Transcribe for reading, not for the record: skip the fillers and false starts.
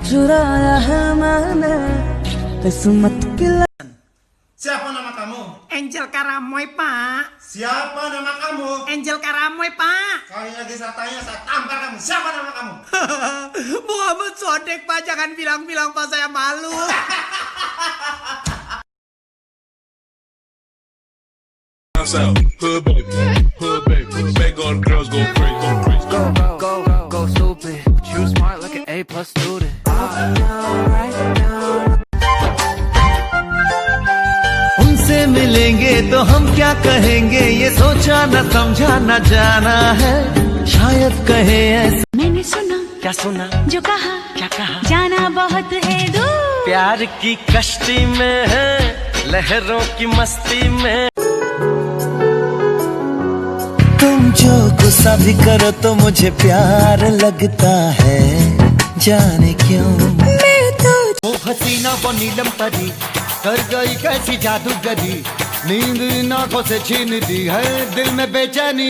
चुराया है मैंने किस्मत की। Siapa nama kamu? Angel Karamoy, Pak. Siapa nama kamu? Angel Karamoy, Pak. Kali lagi saya tanya, saya tampar kamu. Siapa nama kamu? Muhammad Sodek, Pak. Jangan bilang-bilang, Pak. Saya malu. Hood baby, make all the girls go crazy, Go stupid. But you smart like an A+ student. उनसे मिलेंगे तो हम क्या कहेंगे, ये सोचा न समझा न जाना है, शायद कहे ऐसा। मैंने सुना, क्या सुना, जो कहा, क्या कहा, जाना बहुत है दूर। प्यार की कश्ती में है, लहरों की मस्ती में। तुम जो गुस्सा भी करो तो मुझे प्यार लगता है, जाने क्यों। मैं तो वो हसीना वो नीलम परी, कर गई कैसी जादूगरी, नींद इन आंखों से छीन दी है, दिल में बेचैनी।